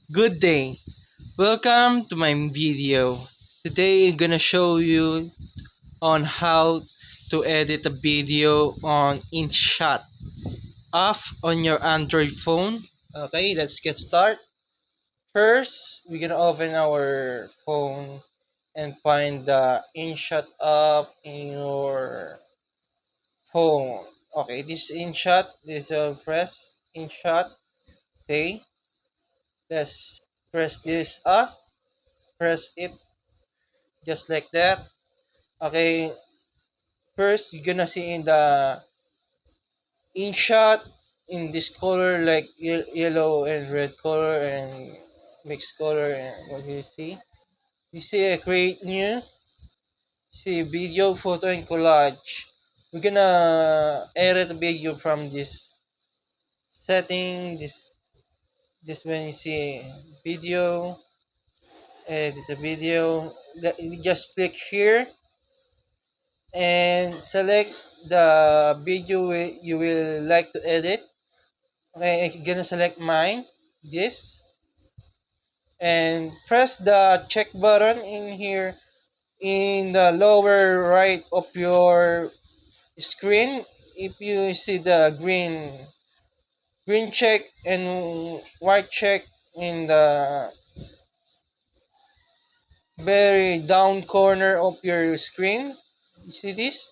Good day. Welcome to my video. Today I'm gonna show you on how to edit a video on InShot off on your Android phone. Okay, let's get started. First, we're gonna open our phone and find the InShot app in your phone. Okay, this InShot. This press InShot. Okay, let's press this up. Press it just like that. Okay, first you're gonna see in the InShot in this color like yellow and red color and mixed color, and what do you see? You see a create new, see video, photo and collage. We're gonna edit the video from this setting, this when you see video, edit the video, you just click here and select the video you will like to edit. Okay, I'm gonna select mine, this, and press the check button in here in the lower right of your screen. If you see the green check and white check in the very down corner of your screen, you see this?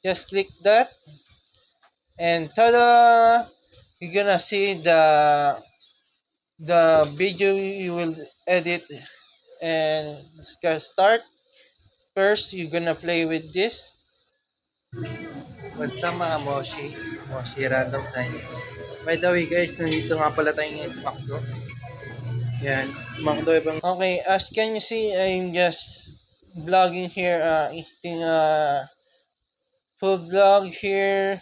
Just click that, and ta-da! You're gonna see the video you will edit, and let's get start. First, you're gonna play with this. Basta mga Moshi random sa inyo. By the way guys, nandito nga pala tayo ngayon sa McDo. Yan, McDo ibang... Okay, as can you see, I'm just vlogging here, eating food vlog here.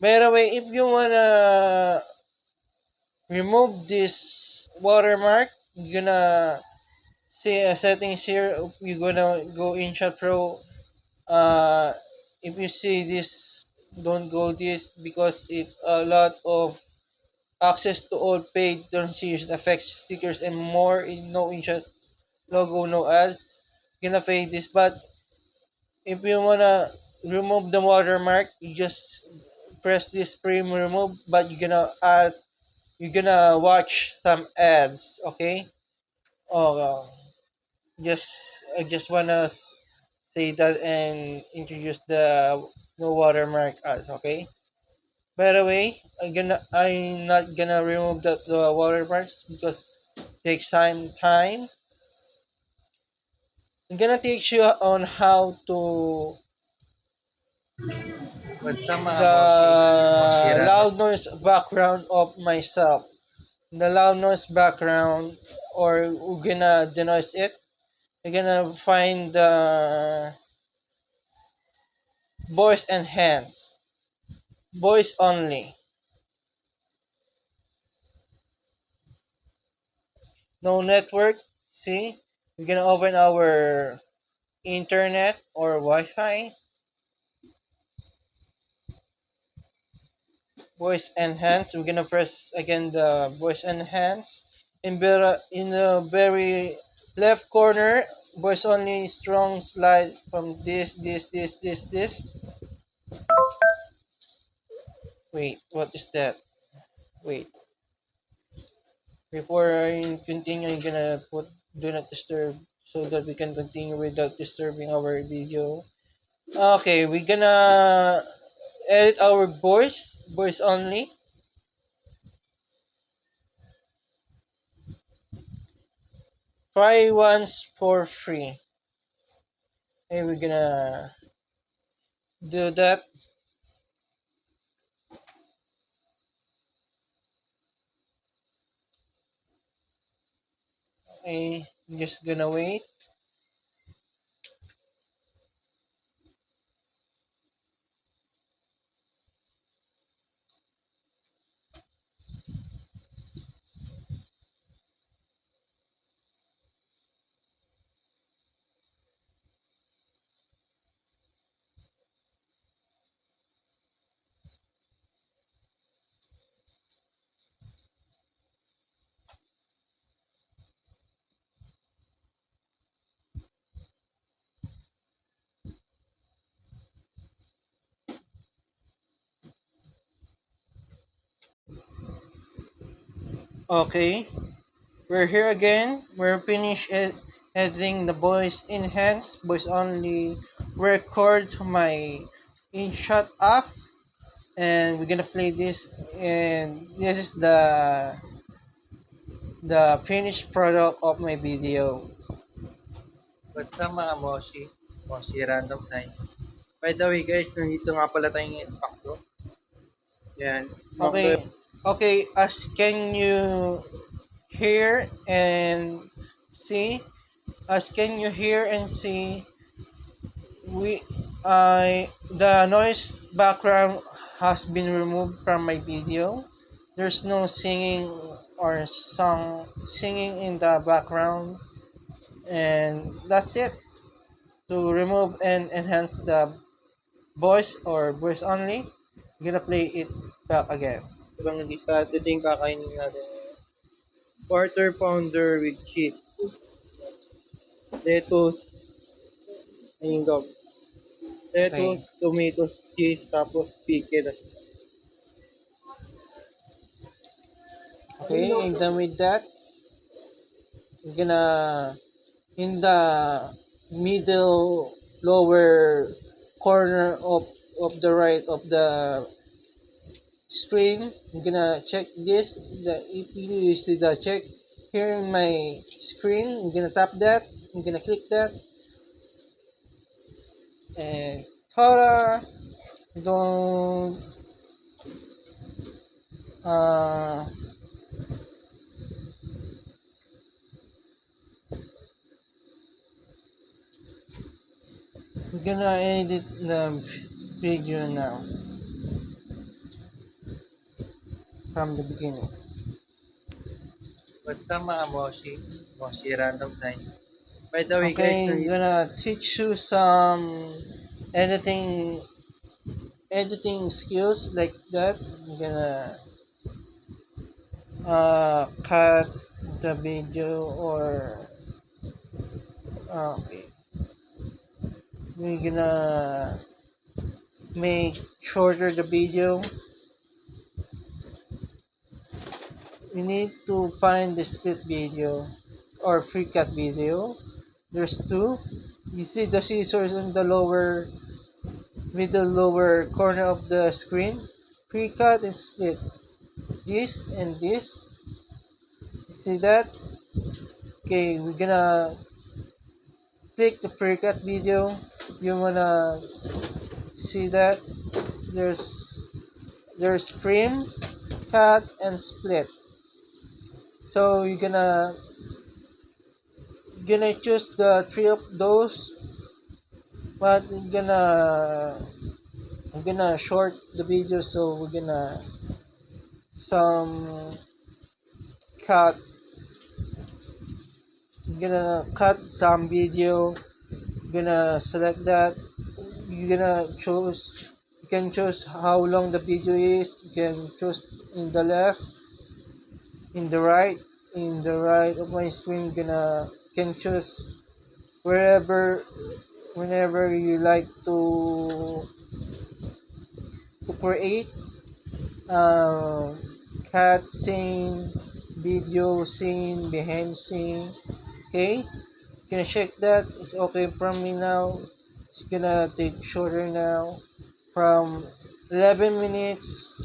By the way, if you wanna remove this watermark, you're gonna see settings here. You're gonna go in Shot Pro. uh if you see this, don't go this because it's a lot of access to all paid transitions, effects, stickers and more. In no InShot logo, no ads, gonna pay this. But if you wanna remove the watermark, you just press this frame remove, but you're gonna watch some ads. Okay. Oh, just I just wanna say that and introduce the no watermark ads. Okay. By the way, I'm not gonna remove the watermarks because it takes time. I'm gonna teach you on how to Basta mga the Moshira. loud noise background of myself. The loud noise background, or we're gonna denoise it. We're gonna find the voice enhance, voice only, no network. See, we're gonna open our internet or Wi-Fi. Voice enhance. We're gonna press again the voice enhance. In the very left corner, voice only strong slide from this. Wait, what is that? Wait. Before I continue, I'm gonna put do not disturb so that we can continue without disturbing our video. Okay, we're gonna edit our voice only. Try once for free. Okay, we're gonna do that. Okay, I'm just gonna wait. Okay, we're here again. We're finished editing the voice enhanced, voice only record to my InShot app, and we're gonna play this. And this is the finished product of my video. Basta mga Moshi, Moshi Random Sign. By the way guys, nandito nga pala tayo ngayon sa McDo. Yan, McDo. Okay, okay. As can you hear and see? As can you hear and see? We I the noise background has been removed from my video. There's no singing or singing in the background, and that's it. To remove and enhance the voice or voice only, I'm gonna play it back again. Ibang lista, ito yung kakainin natin. Quarter pounder with cheese. Lettuce, ayun daw. Okay. Lettuce, tomatoes, cheese, tapos pickle. Okay, I'm done with that. I'm gonna in the middle lower corner of the right of the screen. I'm gonna check this. The if you see the check here in my screen, I'm gonna tap that. I'm gonna click that, and ta-da! Don't uh I'm gonna edit the video now from the beginning. Basta mga Moshi, Moshi Random Sign. By the way guys, Okay, I'm nandito, gonna teach you some editing editing skills like that. I'm gonna cut the video or okay. We're gonna make shorter the video. We need to find the split video or free cut video. There's two. You see the scissors in the middle lower corner of the screen. Free cut and split. This and this. You see that? Okay, we're gonna click the free cut video. You wanna see that? There's there's trim, cut, and split. So you're gonna choose the three of those, but I'm gonna short the video, so we're gonna some cut. I'm gonna cut some video. Gonna select that. You're gonna choose. You can choose how long the video is. You can choose in the left, in the right, in the right of my screen. Can choose wherever, whenever you like to create cat scene, video scene, behind scene. Okay, gonna check that it's okay from me now. It's gonna take shorter now from 11 minutes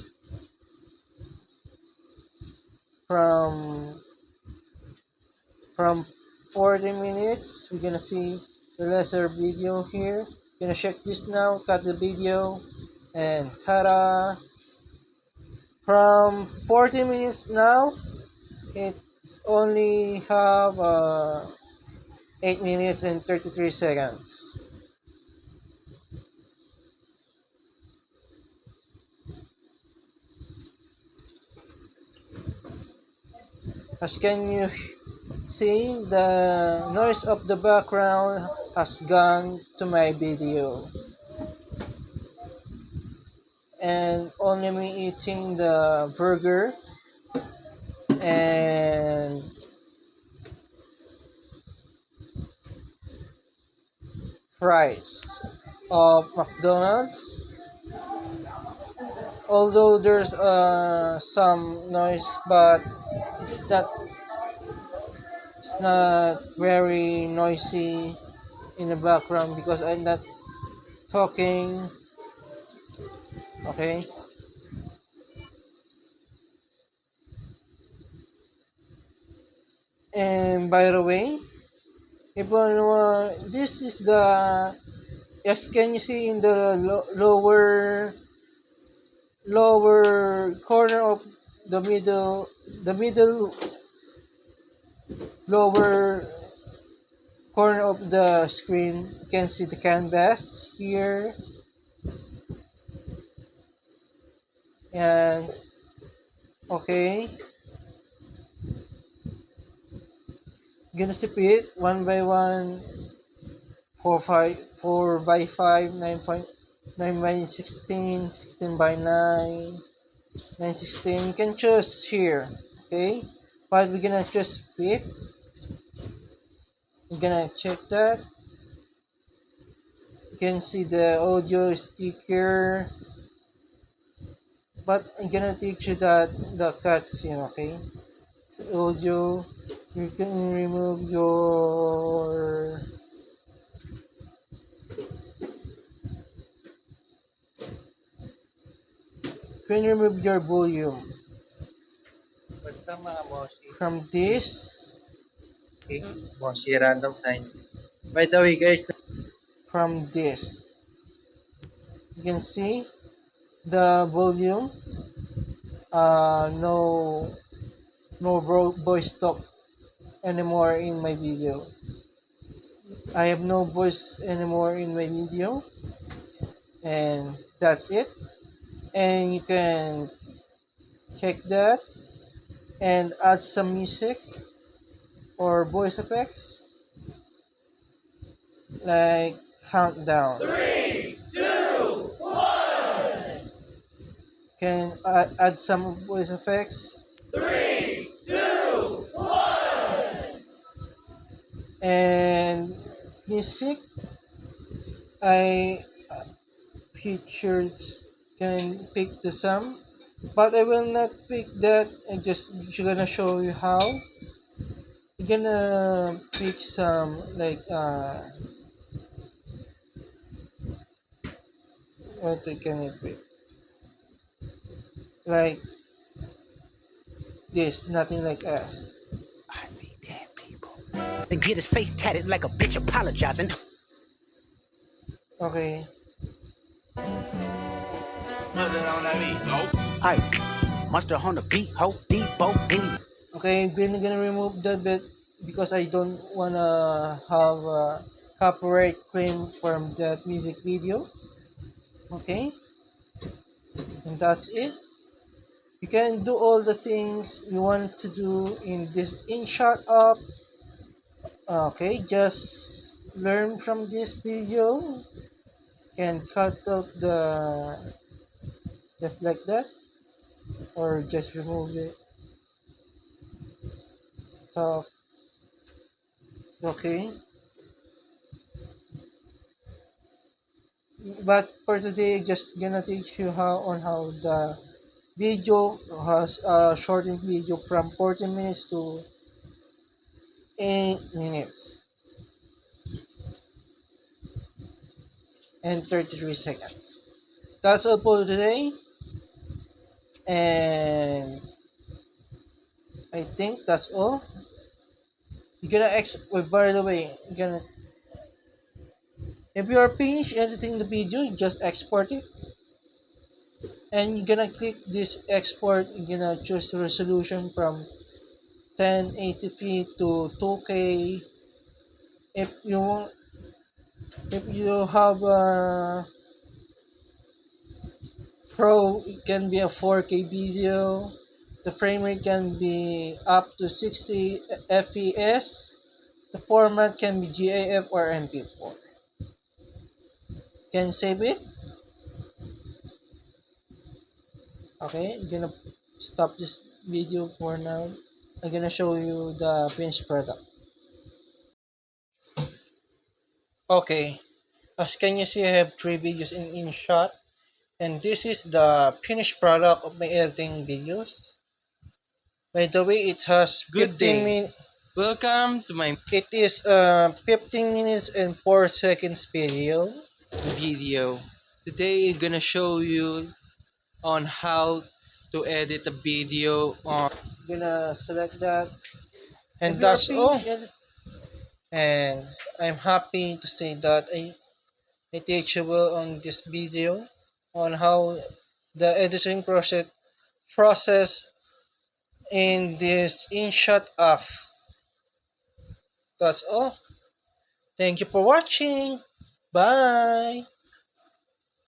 from from 40 minutes. We're gonna see the lesser video here. Gonna check this now, cut the video, and ta-da! From 40 minutes now, it's only have 8 minutes and 33 seconds. As can you see, the noise of the background has gone to my video, and only me eating the burger and fries of McDonald's. Although there's some noise, but it's not it's not very noisy in the background because I'm not talking. Okay. And by the way, if this is the, yes, can you see in the lower corner of the middle lower corner of the screen, you can see the canvas here, and okay, gonna skip it one by one, 4 by 5, 9 by 16, 16 by 9, 9 16. You can choose here, okay, but we're gonna choose fit. We're gonna check that. You can see the audio sticker, but I'm gonna teach you that the cutscene, okay? So audio, you can remove your volume Basta mga Moshi. from this, Okay? Moshi random sign. By the way, guys, from this. You can see the volume. No, voice talk anymore in my video. I have no voice anymore in my video, and that's it. And you can check that and add some music or voice effects like countdown. Can add some voice effects and music. I features can pick the sum, but I will not pick that. I just gonna show you how. You're gonna pick some like what can I pick? Like this, nothing like us. I see dead people. And get his face tatted like a bitch apologizing. Okay. Aye, monster on the beat, ho, Debo, Bean. Okay, I'm gonna remove that bit because I don't wanna have a copyright claim from that music video. Okay, and that's it. You can do all the things you want to do in this InShot app. Okay, just learn from this video. Can cut out the just like that, or just remove it. Stop. Okay. But for today, just gonna teach you how the video has a shortened video from 14 minutes to 8 minutes and 33 seconds. That's all for today, and I think that's all. You're gonna by the way, you're gonna if you are finished editing the video, you just export it, and you're gonna click this export. You're gonna choose the resolution from 1080p to 2K. If you want, if you have a Pro, it can be a 4K video. The frame rate can be up to 60 FPS. The format can be GIF or MP4. Can save it. Okay, I'm gonna stop this video for now. I'm gonna show you the finished product. Okay, as can you see, I have three videos in InShot. And this is the finished product of my editing videos. By the way, it has Good 15 day. minutes. Welcome to my It is 15 minutes and 4 seconds video. video. Today I'm gonna show you on how to edit a video on. Gonna select that, and If you're that's all. finished, And I'm happy to say that I teach you on this video on how the editing process in this InShot app. That's all. Thank you for watching. Bye.